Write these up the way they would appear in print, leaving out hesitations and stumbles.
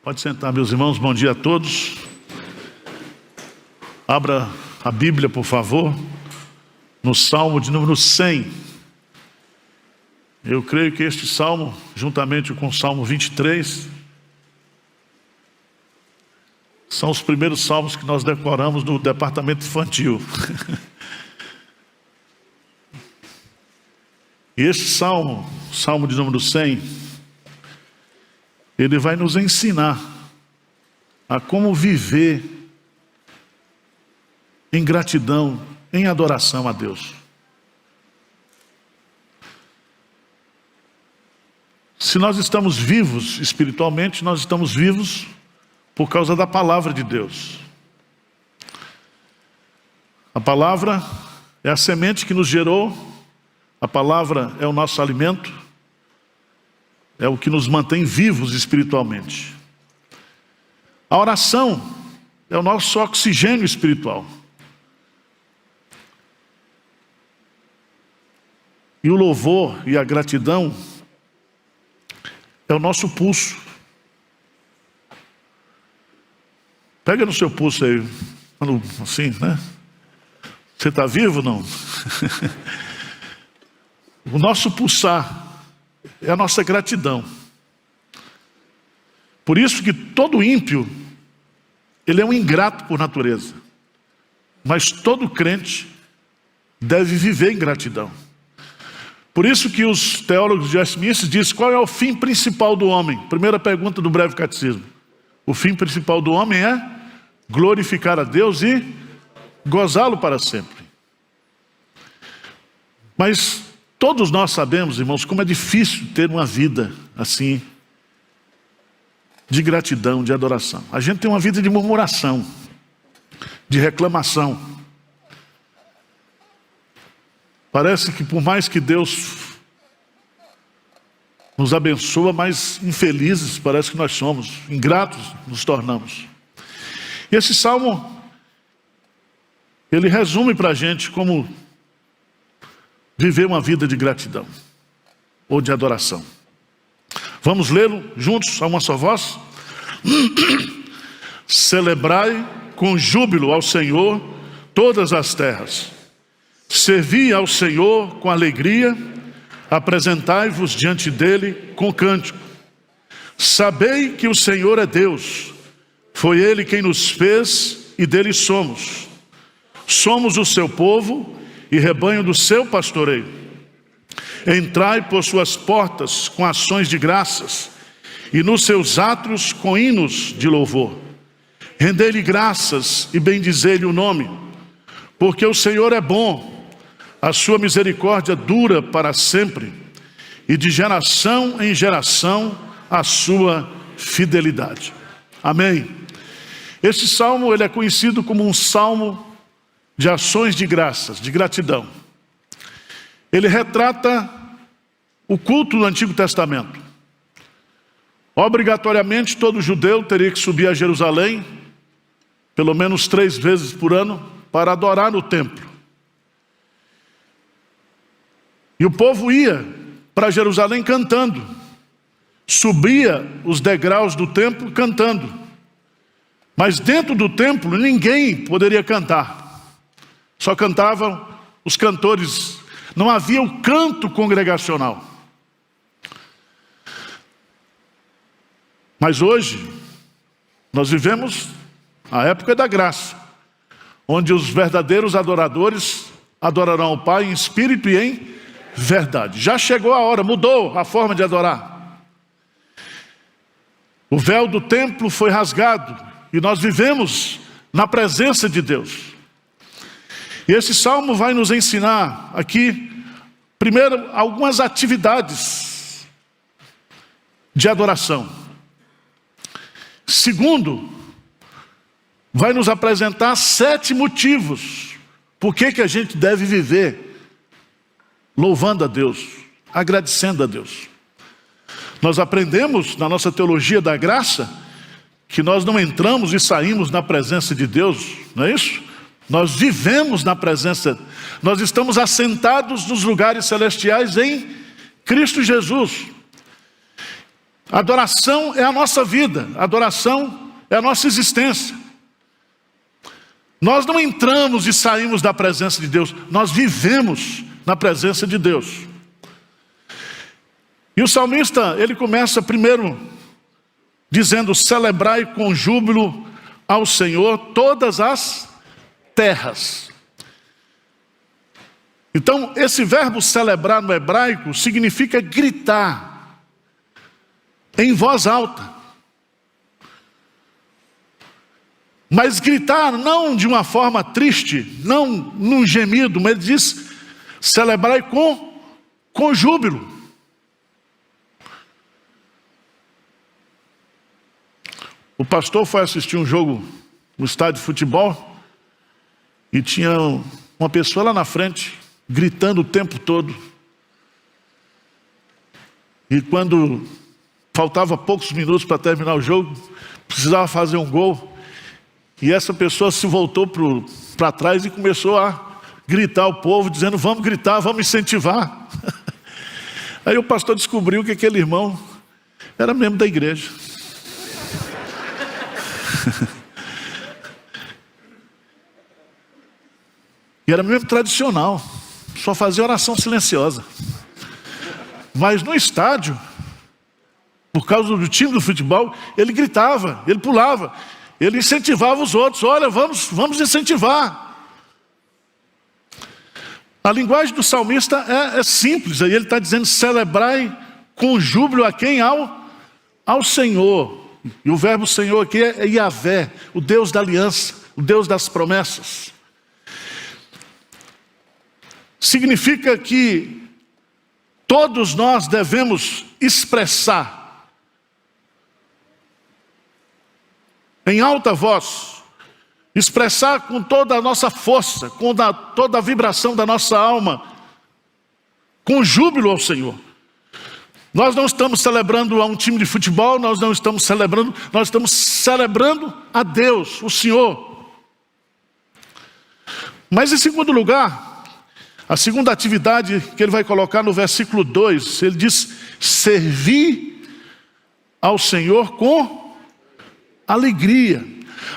Pode sentar, meus irmãos, bom dia a todos. Abra a Bíblia, por favor, no Salmo de número 100. Eu creio que este Salmo, juntamente com o Salmo 23, são os primeiros salmos que nós decoramos no departamento infantil. E este Salmo, Salmo de número 100, ele vai nos ensinar a como viver em gratidão, em adoração a Deus. Se nós estamos vivos espiritualmente, nós estamos vivos por causa da palavra de Deus. A palavra é a semente que nos gerou, a palavra é o nosso alimento, é o que nos mantém vivos espiritualmente. A oração é o nosso oxigênio espiritual. E o louvor e a gratidão é o nosso pulso. Pega no seu pulso aí, assim, né? Você está vivo ou não? O nosso pulsar é a nossa gratidão. Por isso que todo ímpio, ele é um ingrato por natureza. Mas todo crente deve viver em gratidão. Por isso que os teólogos de Westminster dizem qual é o fim principal do homem. Primeira pergunta do breve catecismo. O fim principal do homem é glorificar a Deus e gozá-lo para sempre. Mas todos nós sabemos, irmãos, como é difícil ter uma vida assim, de gratidão, de adoração. A gente tem uma vida de murmuração, de reclamação. Parece que por mais que Deus nos abençoa, mais infelizes parece que nós somos, ingratos nos tornamos. E esse salmo, ele resume para a gente como viver uma vida de gratidão ou de adoração. Vamos lê-lo juntos, a uma só voz? Celebrai com júbilo ao Senhor todas as terras. Servi ao Senhor com alegria, apresentai-vos diante dele com cântico. Sabei que o Senhor é Deus, foi ele quem nos fez e dele somos. Somos o seu povo e rebanho do seu pastoreio. Entrai por suas portas com ações de graças e nos seus átrios com hinos de louvor. Rendei-lhe graças e bendizei-lhe o nome, porque o Senhor é bom, a sua misericórdia dura para sempre, e de geração em geração a sua fidelidade. Amém. Este salmo, ele é conhecido como um salmo de ações de graças, de gratidão. Ele retrata o culto do Antigo Testamento. Obrigatoriamente todo judeu teria que subir a Jerusalém, pelo menos 3 vezes por ano, para adorar no templo. E o povo ia para Jerusalém cantando, subia os degraus do templo cantando. Mas dentro do templo ninguém poderia cantar. Só cantavam os cantores, não havia o canto congregacional. Mas hoje, nós vivemos a época da graça, onde os verdadeiros adoradores adorarão o Pai em espírito e em verdade. Já chegou a hora, mudou a forma de adorar. O véu do templo foi rasgado e nós vivemos na presença de Deus. E esse salmo vai nos ensinar aqui, primeiro, algumas atividades de adoração. Segundo, vai nos apresentar 7 motivos por que a gente deve viver louvando a Deus, agradecendo a Deus. Nós aprendemos na nossa teologia da graça que nós não entramos e saímos na presença de Deus, não é isso? Nós vivemos na presença, nós estamos assentados nos lugares celestiais em Cristo Jesus. Adoração é a nossa vida, adoração é a nossa existência. Nós não entramos e saímos da presença de Deus, nós vivemos na presença de Deus. E o salmista, ele começa primeiro dizendo: celebrai com júbilo ao Senhor todas as terras. Então, esse verbo celebrar no hebraico significa gritar em voz alta. Mas gritar não de uma forma triste, não num gemido, mas ele diz: celebrai com júbilo. O pastor foi assistir um jogo no estádio de futebol e tinha uma pessoa lá na frente gritando o tempo todo. E quando faltava poucos minutos para terminar o jogo, precisava fazer um gol, e essa pessoa se voltou para trás e começou a gritar ao povo, dizendo: vamos gritar, vamos incentivar. Aí o pastor descobriu que aquele irmão era membro da igreja. E era mesmo tradicional, só fazia oração silenciosa. Mas no estádio, por causa do time do futebol, ele gritava, ele pulava, ele incentivava os outros: olha, vamos incentivar. A linguagem do salmista é simples, aí ele está dizendo: celebrai com júbilo a quem? Ao Senhor. E o verbo Senhor aqui é Yahvé, o Deus da aliança, o Deus das promessas. Significa que todos nós devemos expressar em alta voz, expressar com toda a nossa força, com toda a vibração da nossa alma, com júbilo ao Senhor. Nós não estamos celebrando a um time de futebol, nós estamos celebrando a Deus, o Senhor. Mas em segundo lugar, a segunda atividade que ele vai colocar no versículo 2, ele diz: servir ao Senhor com alegria.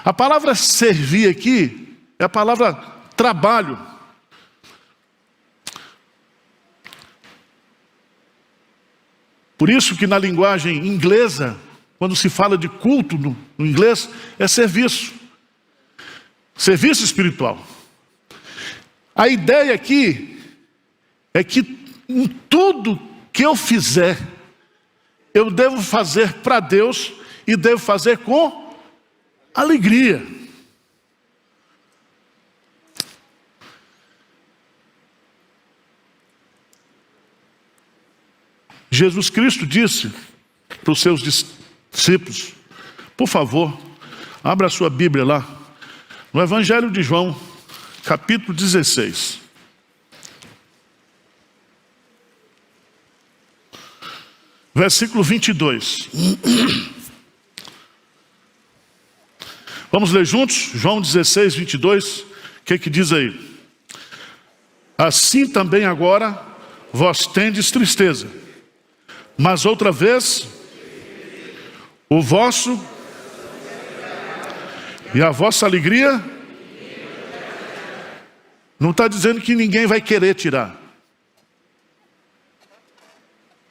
A palavra servir aqui é a palavra trabalho. Por isso que na linguagem inglesa, quando se fala de culto no inglês, é serviço. Serviço espiritual. A ideia aqui é que em tudo que eu fizer, eu devo fazer para Deus e devo fazer com alegria. Jesus Cristo disse para os seus discípulos, por favor, abra a sua Bíblia lá, no Evangelho de João, capítulo 16. Versículo 22. Vamos ler juntos? João 16, 22. O que diz aí? Assim também agora vós tendes tristeza, mas outra vez o vosso e a vossa alegria. Não está dizendo que ninguém vai querer tirar.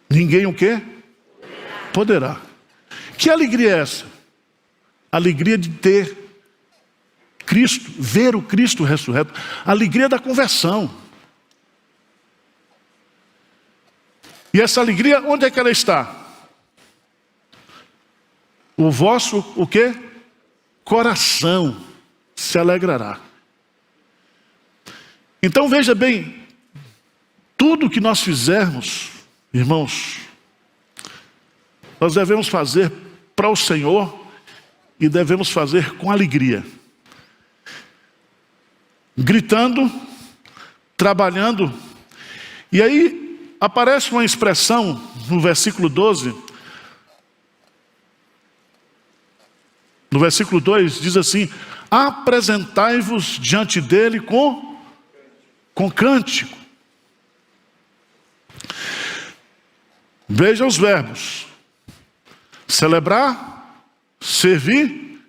Ninguém o quê? Poderá. Que alegria é essa? Alegria de ter Cristo, ver o Cristo ressurreto. Alegria da conversão. E essa alegria, onde é que ela está? O vosso, o quê? Coração se alegrará. Então veja bem, tudo que nós fizermos, irmãos, nós devemos fazer para o Senhor e devemos fazer com alegria. Gritando, trabalhando. E aí aparece uma expressão no versículo 12. No versículo 2 diz assim: apresentai-vos diante dele com cântico. Veja os verbos. celebrar, servir,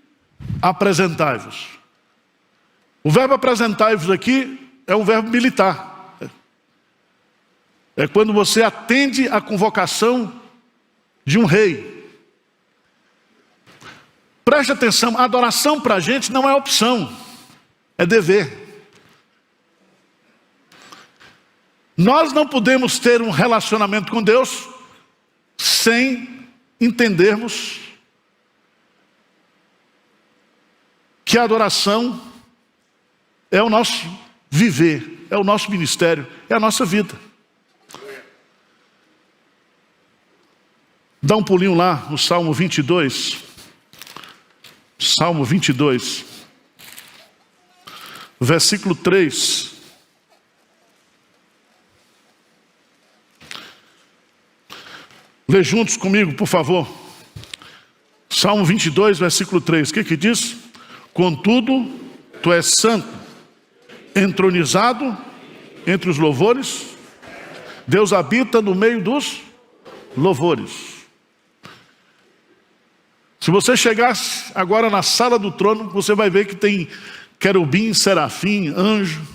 apresentai-vos. O verbo apresentai-vos aqui é um verbo militar. É quando você atende à convocação de um rei. Preste atenção, a adoração para a gente não é opção, é dever. Nós não podemos ter um relacionamento com Deus sem entendermos que a adoração é o nosso viver, é o nosso ministério, é a nossa vida. Dá um pulinho lá no Salmo 22. Salmo 22, versículo 3. Lê juntos comigo, por favor. Salmo 22, versículo 3. O que diz? Contudo, tu és santo, entronizado entre os louvores. Deus habita no meio dos louvores. Se você chegasse agora na sala do trono, você vai ver que tem querubim, serafim, anjo,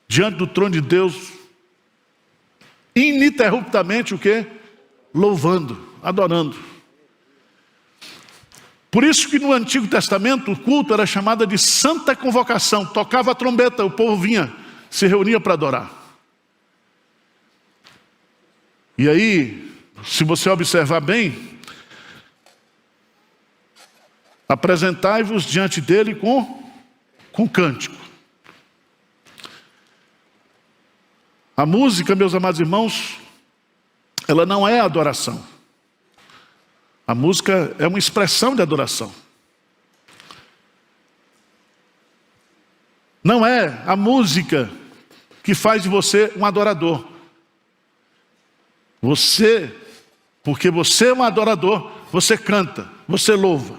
diante do trono de Deus, ininterruptamente o quê? Louvando, adorando. Por isso que no Antigo Testamento o culto era chamado de santa convocação. Tocava a trombeta, o povo vinha, se reunia para adorar. E aí, se você observar bem, apresentai-vos diante dele com cântico. A música, meus amados irmãos, ela não é adoração. A música é uma expressão de adoração. Não é a música que faz de você um adorador. Porque você é um adorador, você canta, você louva.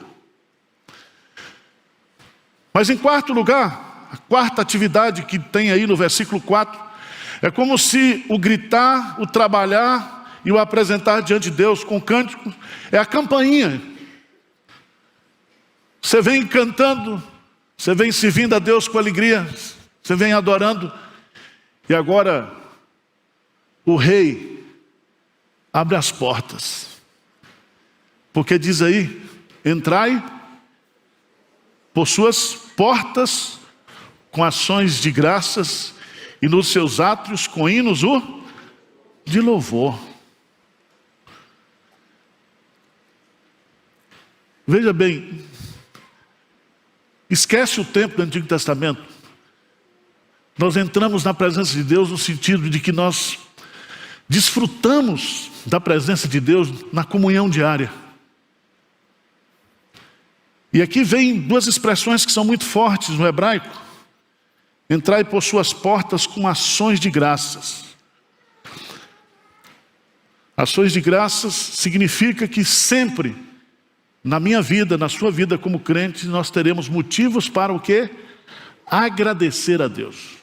Mas em quarto lugar, a quarta atividade que tem aí no versículo 4, é como se o gritar, o trabalhar e o apresentar diante de Deus com cântico é a campainha. Você vem cantando, você vem servindo a Deus com alegria, você vem adorando, e agora o rei abre as portas, porque diz aí, entrai por suas portas com ações de graças e nos seus átrios com hinos de louvor. Veja bem, esquece o tempo do Antigo Testamento. Nós entramos na presença de Deus no sentido de que nós desfrutamos da presença de Deus na comunhão diária. E aqui vem duas expressões que são muito fortes no hebraico. Entrai por suas portas com ações de graças. Ações de graças significa que sempre, na minha vida, na sua vida como crente, nós teremos motivos para o quê? Agradecer a Deus.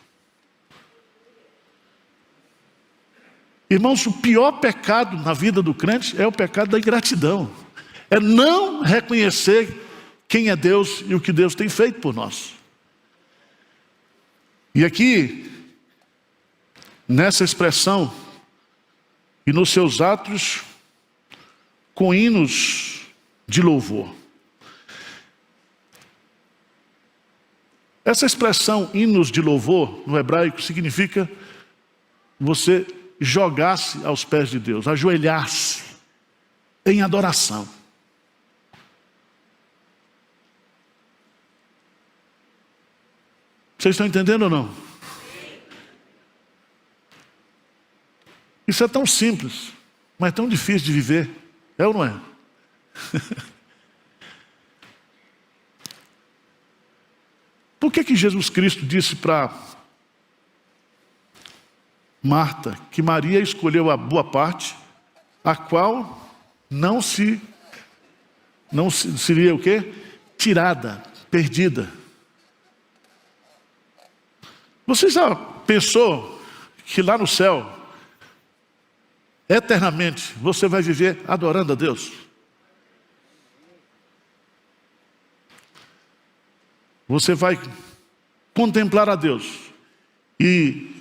Irmãos, o pior pecado na vida do crente é o pecado da ingratidão. É não reconhecer quem é Deus e o que Deus tem feito por nós. E aqui, nessa expressão, e nos seus atos, com hinos de louvor. Essa expressão, hinos de louvor, no hebraico, significa você jogar-se aos pés de Deus, ajoelhar-se em adoração. Vocês estão entendendo ou não? Isso é tão simples, mas tão difícil de viver. É ou não é? Por que Jesus Cristo disse para Marta que Maria escolheu a boa parte, a qual não seria o quê? Tirada, perdida. Você já pensou que lá no céu, eternamente, você vai viver adorando a Deus? Você vai contemplar a Deus. E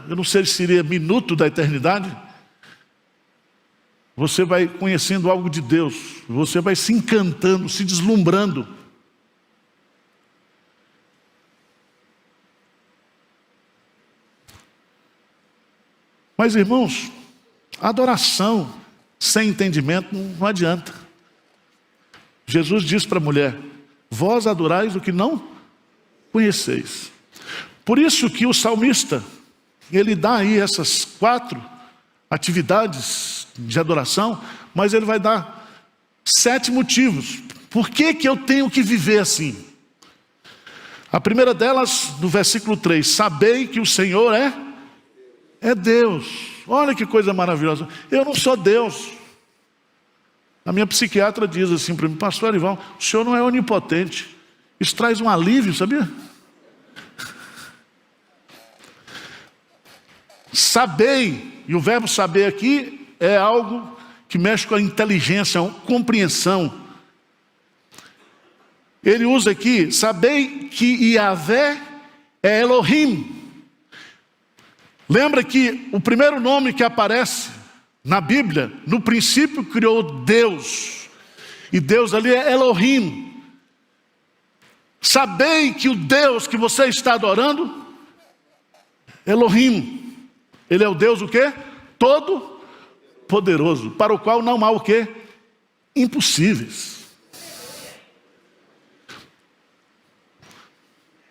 eu não sei se seria minuto da eternidade, você vai conhecendo algo de Deus. Você vai se encantando, se deslumbrando. Mas, irmãos, adoração sem entendimento não adianta. Jesus diz para a mulher: vós adorais o que não conheceis. Por isso que o salmista, ele dá aí essas 4 atividades de adoração, mas ele vai dar 7 motivos. Por que eu tenho que viver assim? A primeira delas, no versículo 3, sabei que o Senhor é Deus. Olha que coisa maravilhosa. Eu não sou Deus. A minha psiquiatra diz assim para mim: pastor Arival, o senhor não é onipotente. Isso traz um alívio, sabia? Sabei, e o verbo saber aqui é algo que mexe com a inteligência, a compreensão. Ele usa aqui: sabei que Yahvé é Elohim. Lembra que o primeiro nome que aparece na Bíblia, no princípio criou Deus, e Deus ali é Elohim. Sabei que o Deus que você está adorando, Elohim, ele é o Deus o quê? Todo poderoso, para o qual não há o quê? Impossíveis.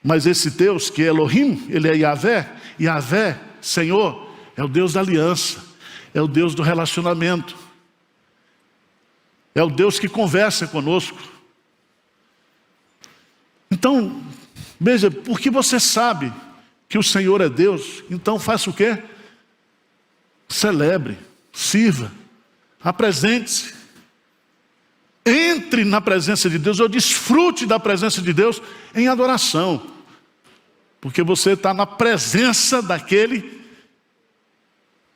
Mas esse Deus que é Elohim, ele é Yahvé. Yahvé, Senhor, é o Deus da aliança, é o Deus do relacionamento, é o Deus que conversa conosco. Então, veja, porque você sabe que o Senhor é Deus, então faça o quê? Celebre, sirva, apresente-se, entre na presença de Deus, ou desfrute da presença de Deus em adoração, porque você está na presença daquele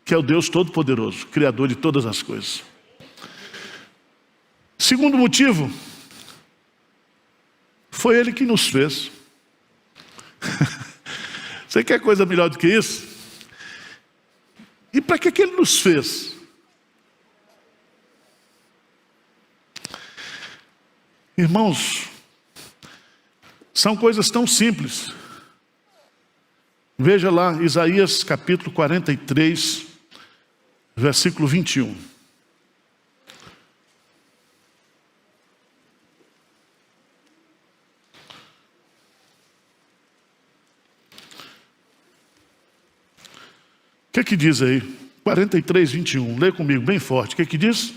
que é o Deus Todo-Poderoso, Criador de todas as coisas. Segundo motivo, foi Ele que nos fez. Você quer coisa melhor do que isso? E para que Ele nos fez? Irmãos, são coisas tão simples. Veja lá, Isaías capítulo 43, versículo 21. O que diz aí? 43, 21. Lê comigo bem forte. O que diz?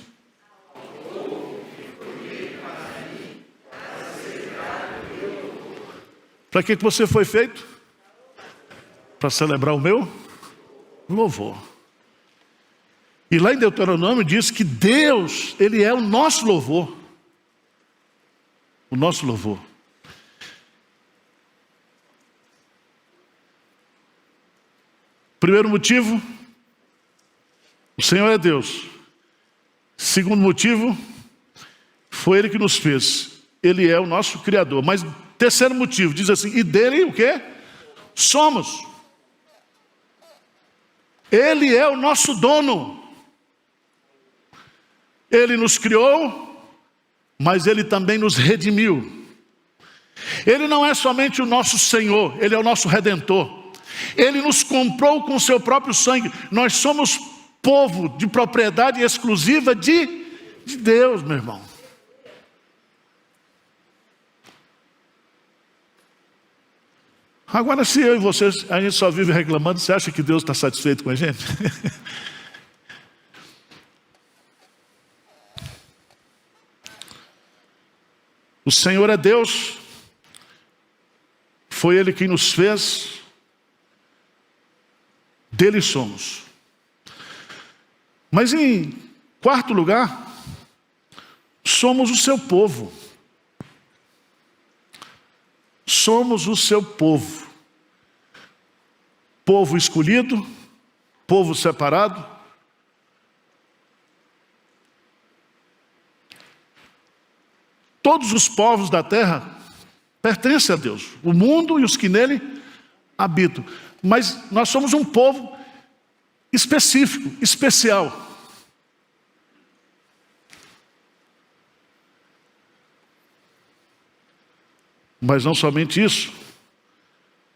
Para que você foi feito? Para celebrar o meu louvor. E lá em Deuteronômio diz que Deus, Ele é o nosso louvor. O nosso louvor. Primeiro motivo, o Senhor é Deus. Segundo motivo, foi Ele que nos fez. Ele é o nosso Criador. Mas terceiro motivo, diz assim, e dele o quê? Somos. Ele é o nosso dono. Ele nos criou, mas Ele também nos redimiu. Ele não é somente o nosso Senhor, Ele é o nosso Redentor. Ele nos comprou com o seu próprio sangue. Nós somos povo de propriedade exclusiva de Deus, meu irmão. Agora, se eu e vocês, a gente só vive reclamando, você acha que Deus está satisfeito com a gente? O Senhor é Deus, foi Ele quem nos fez, dele somos. Mas em quarto lugar, somos o seu povo. Somos o seu povo. Povo escolhido, povo separado. Todos os povos da terra pertence a Deus, o mundo e os que nele habitam. Mas nós somos um povo específico, especial. Mas não somente isso,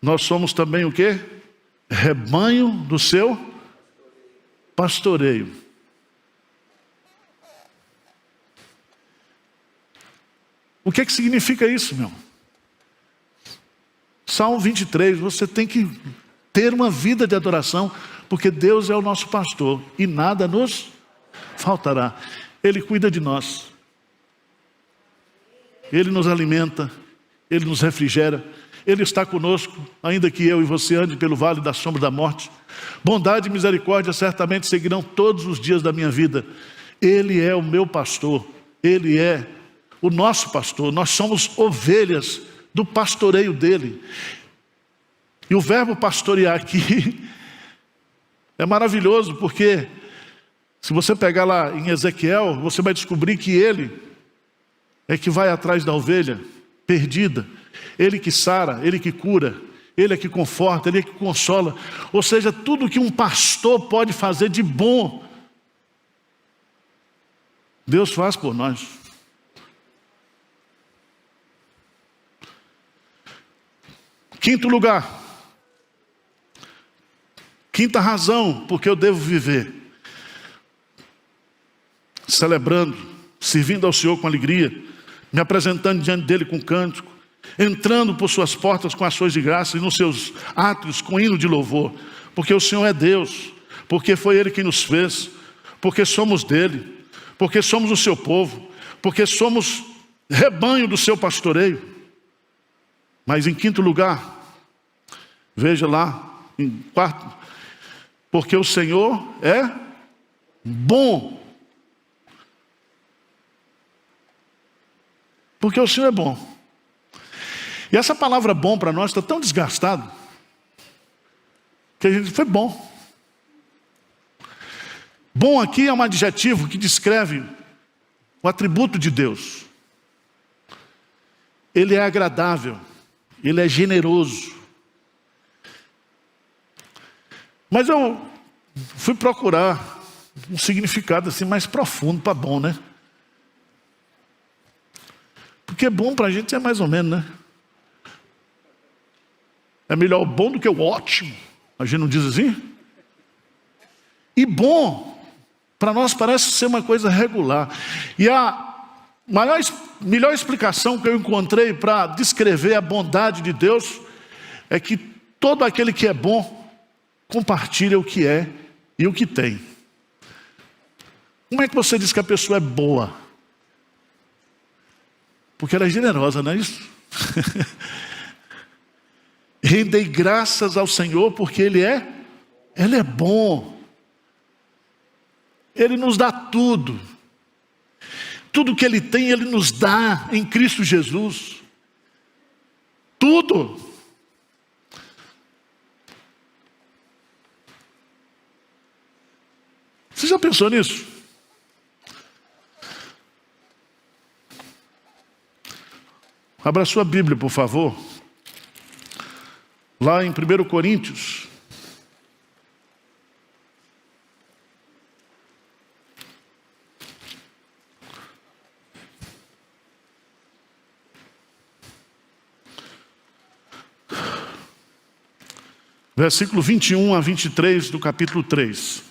nós somos também o quê? Rebanho do seu pastoreio. O que significa isso, meu? Salmo 23, você tem que ter uma vida de adoração, porque Deus é o nosso pastor e nada nos faltará. Ele cuida de nós. Ele nos alimenta, Ele nos refrigera, Ele está conosco, ainda que eu e você ande pelo vale da sombra da morte. Bondade e misericórdia certamente seguirão todos os dias da minha vida. Ele é o meu pastor, Ele é o nosso pastor, nós somos ovelhas do pastoreio dele. E o verbo pastorear aqui é maravilhoso, porque se você pegar lá em Ezequiel, você vai descobrir que ele é que vai atrás da ovelha perdida, ele que sara, ele que cura, ele é que conforta, ele é que consola. Ou seja, tudo que um pastor pode fazer de bom, Deus faz por nós. Quinto lugar, quinta razão porque eu devo viver: celebrando, servindo ao Senhor com alegria, me apresentando diante dele com cântico, entrando por suas portas com ações de graça e nos seus átrios com hino de louvor, porque o Senhor é Deus, porque foi Ele quem nos fez, porque somos dele, porque somos o seu povo, porque somos rebanho do seu pastoreio. Mas em quinto lugar, veja lá, em quarto, porque o Senhor é bom. Porque o Senhor é bom. E essa palavra bom para nós está tão desgastado, que a gente foi bom. Bom aqui é um adjetivo que descreve o atributo de Deus. Ele é agradável, Ele é generoso. Mas eu fui procurar um significado assim mais profundo para bom, né? Porque bom para a gente é mais ou menos, né? É melhor o bom do que o ótimo. A gente não diz assim? E bom, para nós parece ser uma coisa regular. E a melhor explicação que eu encontrei para descrever a bondade de Deus é que todo aquele que é bom compartilha o que é e o que tem. Como é que você diz que a pessoa é boa? Porque ela é generosa, não é isso? Rendei graças ao Senhor porque Ele é bom. Ele nos dá tudo. Tudo que Ele tem, Ele nos dá em Cristo Jesus. Tudo. Você já pensou nisso? Abra sua Bíblia, por favor. Lá em 1 Coríntios. Versículo 21 a 23 do capítulo 3.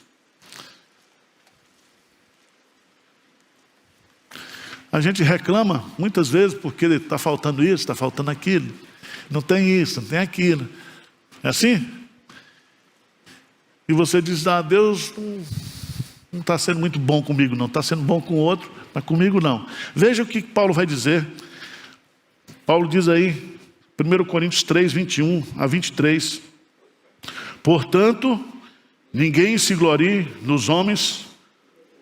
A gente reclama muitas vezes porque está faltando isso, está faltando aquilo. Não tem isso, não tem aquilo. É assim? E você diz, Deus não está sendo muito bom comigo não. Está sendo bom com o outro, mas comigo não. Veja o que Paulo vai dizer. Paulo diz aí, 1 Coríntios 3, 21 a 23. Portanto, ninguém se glorie nos homens,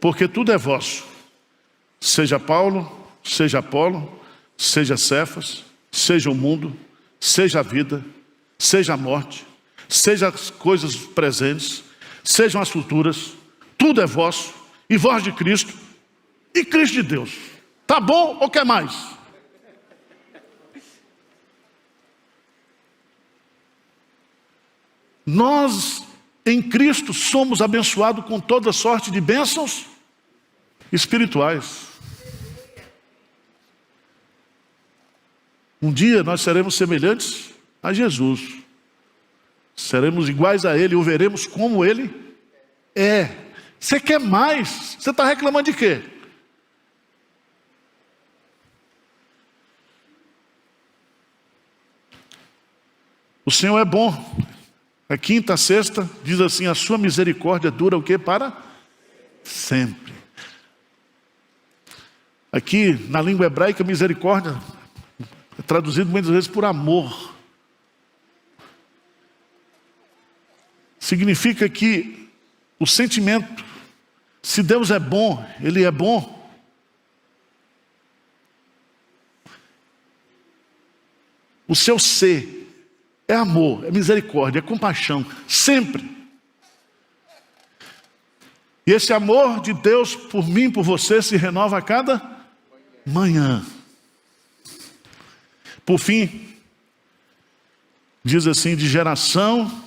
porque tudo é vosso. Seja Paulo, seja Apolo, seja Cefas, seja o mundo, seja a vida, seja a morte, seja as coisas presentes, sejam as futuras, tudo é vosso, e vós de Cristo, e Cristo de Deus. Tá bom ou quer mais? Nós, em Cristo, somos abençoados com toda sorte de bênçãos espirituais. Um dia nós seremos semelhantes a Jesus. Seremos iguais a Ele, o veremos como Ele é. Você quer mais? Você está reclamando de quê? O Senhor é bom. A quinta, a sexta, diz assim: a sua misericórdia dura o quê? Para sempre. Aqui, na língua hebraica, misericórdia é traduzido muitas vezes por amor. Significa que o sentimento, se Deus é bom, Ele é bom. O seu ser é amor, é misericórdia, é compaixão, sempre. E esse amor de Deus por mim, por você, se renova a cada manhã. Por fim, diz assim: de geração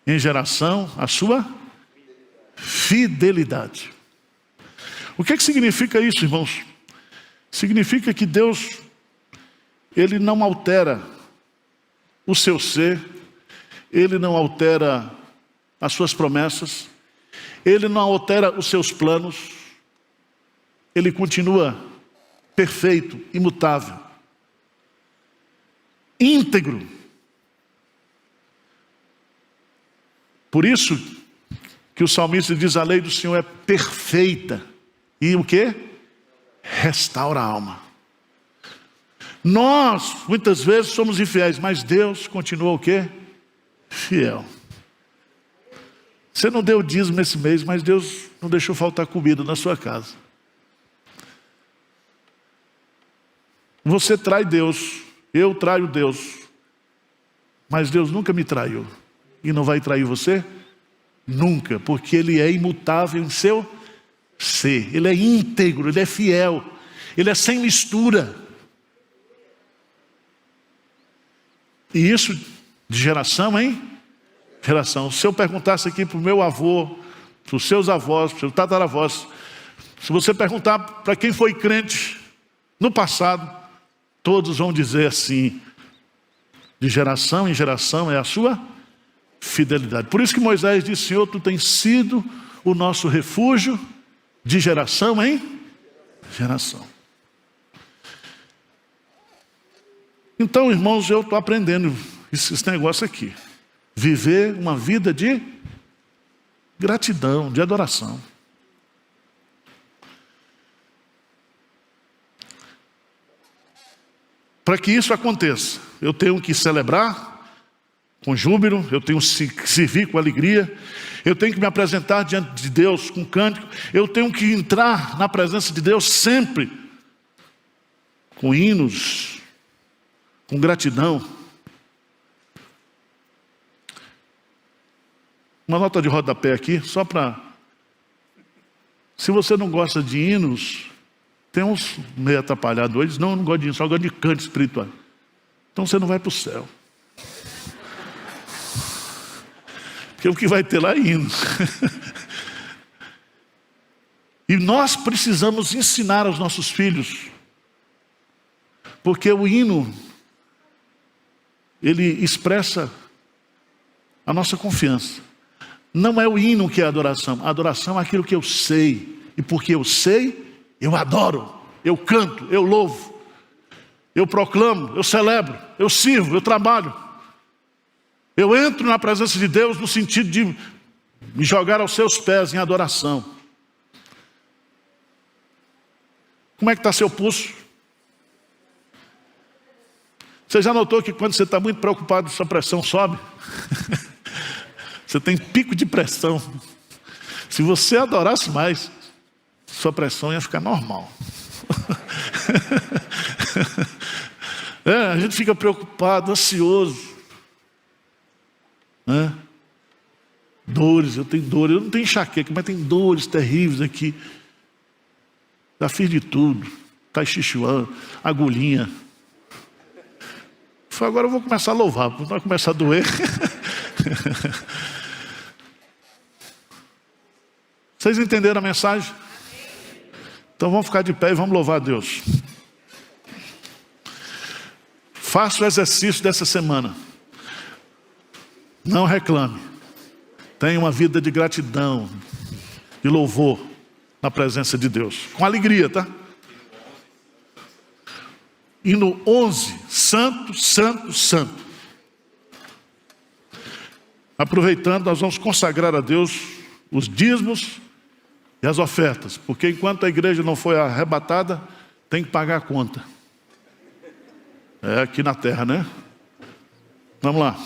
em geração, a sua fidelidade. O que significa isso, irmãos? Significa que Deus, Ele não altera o seu ser, Ele não altera as suas promessas, Ele não altera os seus planos, Ele continua perfeito, imutável, íntegro. Por isso que o salmista diz: a lei do Senhor é perfeita. E o quê? Restaura a alma. Nós, muitas vezes, somos infiéis, mas Deus continua o quê? Fiel. Você não deu dízimo esse mês, mas Deus não deixou faltar comida na sua casa. Você trai Deus, eu traio Deus, mas Deus nunca me traiu. E não vai trair você? Nunca, porque Ele é imutável em seu ser. Ele é íntegro, Ele é fiel, Ele é sem mistura. E isso de geração em geração. Se eu perguntasse aqui para o meu avô, para os seus avós, para os seus tataravós, se você perguntar para quem foi crente no passado, todos vão dizer assim: de geração em geração é a sua fidelidade. Por isso que Moisés disse: Senhor, tu tens sido o nosso refúgio de geração em geração. Então, irmãos, eu estou aprendendo esse negócio aqui. Viver uma vida de gratidão, de adoração. Para que isso aconteça, eu tenho que celebrar com júbilo, eu tenho que servir com alegria, eu tenho que me apresentar diante de Deus com cântico, eu tenho que entrar na presença de Deus sempre com hinos, com gratidão. Uma nota de rodapé aqui, só para... Se você não gosta de hinos, tem uns meio atrapalhados hoje, não gosto de hinos, só gosto de canto espiritual. Então você não vai para o céu. Porque o que vai ter lá é hino. E nós precisamos ensinar aos nossos filhos, porque o hino, ele expressa a nossa confiança. Não é o hino que é a adoração é aquilo que eu sei, e porque eu sei, eu adoro, eu canto, eu louvo, eu proclamo, eu celebro, eu sirvo, eu trabalho. Eu entro na presença de Deus no sentido de me jogar aos seus pés em adoração. Como é que está seu pulso? Você já notou que quando você está muito preocupado, sua pressão sobe? Você tem pico de pressão. Se você adorasse mais, sua pressão ia ficar normal. A gente fica preocupado, ansioso. Dores, eu tenho dores, eu não tenho enxaqueca, mas tem dores terríveis aqui. Já fiz de tudo, tai chi chuan, agulhinha. Agora eu vou começar a louvar, vai começar a doer. Vocês entenderam a mensagem? Então vamos ficar de pé e vamos louvar a Deus. Faça o exercício dessa semana. Não reclame. Tenha uma vida de gratidão, de louvor na presença de Deus. Com alegria, tá? E no 11, santo, santo, santo. Aproveitando, nós vamos consagrar a Deus os dízimos e as ofertas. Porque enquanto a igreja não foi arrebatada, tem que pagar a conta. É aqui na terra, né? Vamos lá.